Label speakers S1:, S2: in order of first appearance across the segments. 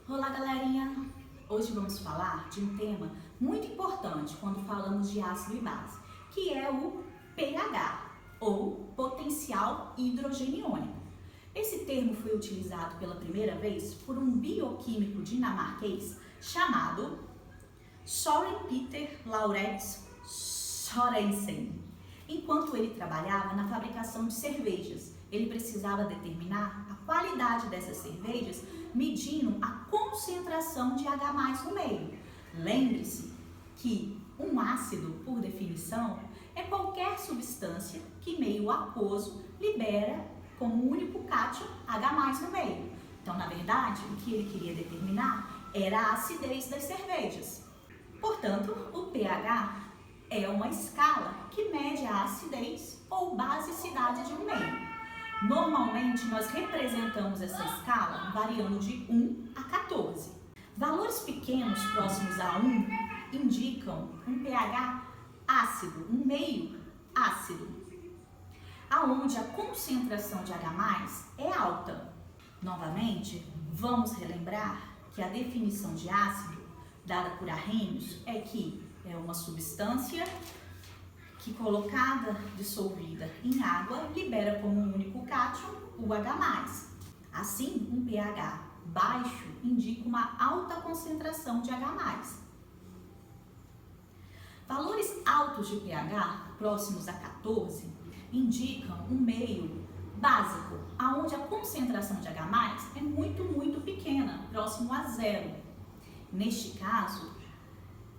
S1: Olá, galerinha! Hoje vamos falar de um tema muito importante quando falamos de ácido e base, que é o pH, ou potencial hidrogeniônico. Esse termo foi utilizado pela primeira vez por um bioquímico dinamarquês chamado Søren Peter Lauritz Sørensen. Enquanto ele trabalhava na fabricação de cervejas, ele precisava determinar a qualidade dessas cervejas medindo a concentração de H+ no meio. Lembre-se que um ácido, por definição, é qualquer substância que meio aquoso libera como único cátion H+ no meio. Então, na verdade, o que ele queria determinar era a acidez das cervejas. Portanto, o pH é uma escala que mede a acidez ou basicidade de um meio. Normalmente, nós representamos essa escala variando de 1 a 14. Valores pequenos próximos a 1 indicam um pH ácido, um meio ácido, aonde a concentração de H+ é alta. Novamente, vamos relembrar que a definição de ácido, dada por Arrhenius, é que é uma substância que, colocada dissolvida em água, libera como único cátion o H+. Assim, um pH baixo indica uma alta concentração de H+. Valores altos de pH, próximos a 14, indicam um meio básico, onde a concentração de H+ é muito pequena, próximo a zero. Neste caso,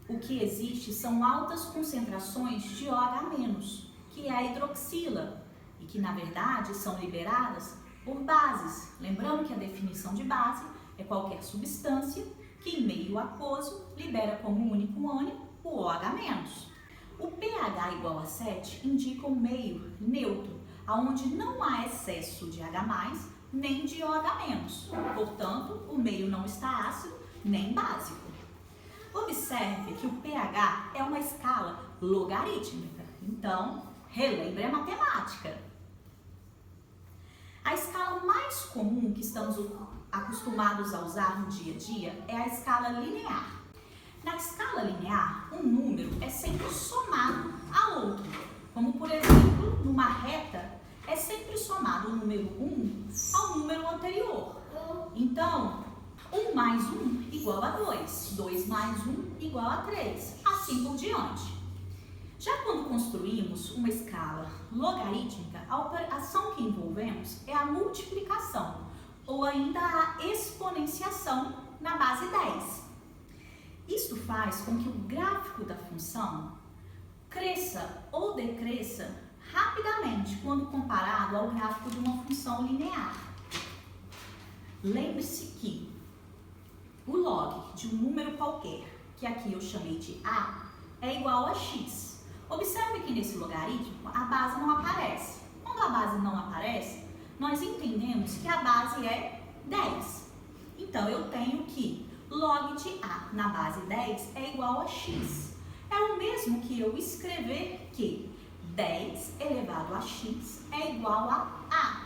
S1: o que existe são altas concentrações de OH-, que é a hidroxila, e que na verdade são liberadas por bases. Lembrando que a definição de base é qualquer substância que em meio aquoso libera como único ânion o OH-. O pH igual a 7 indica um meio neutro, onde não há excesso de H+, nem de OH-. Portanto, o meio não está ácido nem básico. Observe que o pH é uma escala logarítmica, então relembre a matemática. A escala mais comum que estamos acostumados a usar no dia a dia é a escala linear. Na escala linear, um número é sempre somado a outro, como por exemplo, numa reta é sempre somado o número 1 ao número anterior. Então, 1 mais 1 igual a 2, 2 mais 1 igual a 3, assim por diante. Já quando construímos uma escala logarítmica, a operação que envolvemos é a multiplicação, ou ainda a exponenciação na base 10. Isto faz com que o gráfico da função cresça ou decresça rapidamente quando comparado ao gráfico de uma função linear. Lembre-se que o log de um número qualquer, que aqui eu chamei de A, é igual a x. Observe que nesse logaritmo a base não aparece. Quando a base não aparece, nós entendemos que a base é 10. Então, eu tenho que log de A na base 10 é igual a x. É o mesmo que eu escrever que 10 elevado a x é igual a A.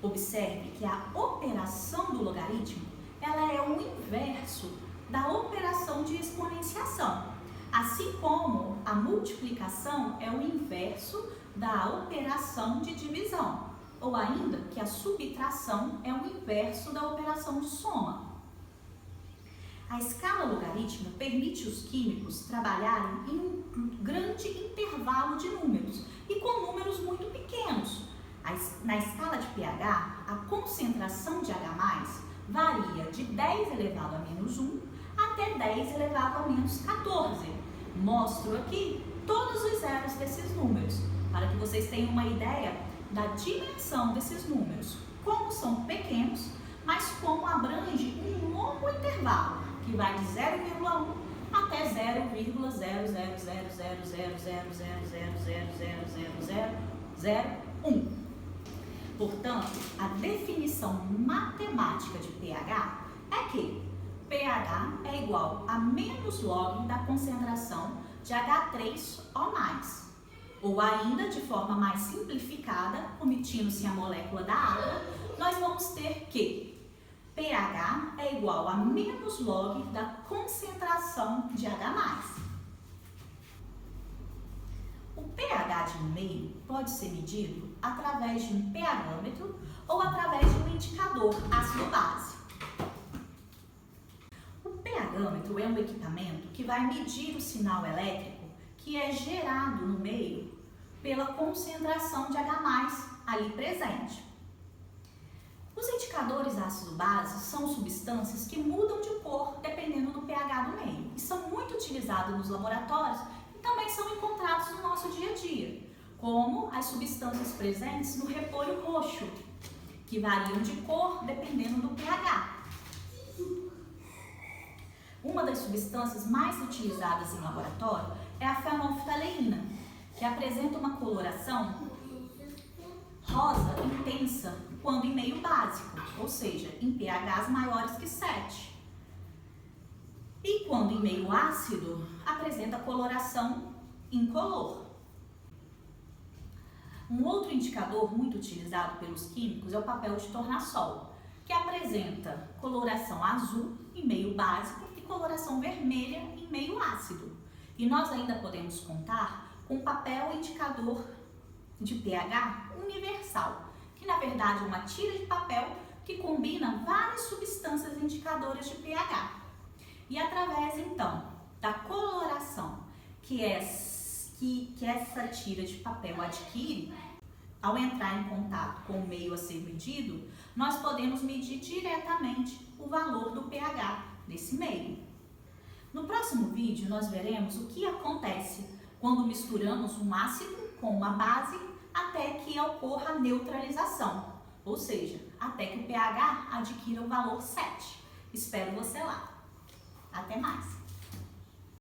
S1: Observe que a operação do logaritmo ela é o inverso da operação de exponenciação, assim como a multiplicação é o inverso da operação de divisão, ou ainda que a subtração é o inverso da operação de soma. A escala logarítmica permite os químicos trabalharem em um grande intervalo de números e com números muito pequenos. Na escala de pH, a concentração de H+ varia de 10 elevado a menos 1 até 10 elevado a menos 14. Mostro aqui todos os zeros desses números, para que vocês tenham uma ideia da dimensão desses números, como são pequenos, mas como abrange um longo intervalo, que vai de 0,1 até 0,000000000000001. Portanto, a definição matemática de pH é que pH é igual a menos log da concentração de H3O+. Ou ainda, de forma mais simplificada, omitindo-se a molécula da água, nós vamos ter que pH é igual a menos log da concentração de H+. O pH de um meio pode ser medido através de um pHmetro ou através de um indicador ácido-base. O pHmetro é um equipamento que vai medir o sinal elétrico que é gerado no meio pela concentração de H+ ali presente. Os indicadores ácido-base são substâncias que mudam de cor dependendo do pH do meio e são muito utilizados nos laboratórios e também são encontrados no nosso dia a dia, como as substâncias presentes no repolho roxo, que variam de cor dependendo do pH. Uma das substâncias mais utilizadas em laboratório é a fenolftaleína, que apresenta uma coloração rosa intensa quando em meio básico, ou seja, em pHs maiores que 7. E quando em meio ácido, apresenta coloração incolor. Um outro indicador muito utilizado pelos químicos é o papel de tornassol, que apresenta coloração azul em meio básico e coloração vermelha em meio ácido. E nós ainda podemos contar com o papel indicador de pH universal, que na verdade é uma tira de papel que combina várias substâncias indicadoras de pH. E através então da coloração que essa tira de papel adquire, ao entrar em contato com o meio a ser medido, nós podemos medir diretamente o valor do pH desse meio. No próximo vídeo nós veremos o que acontece quando misturamos um ácido com uma base até que ocorra a neutralização, ou seja, até que o pH adquira o valor 7. Espero você lá. Até mais!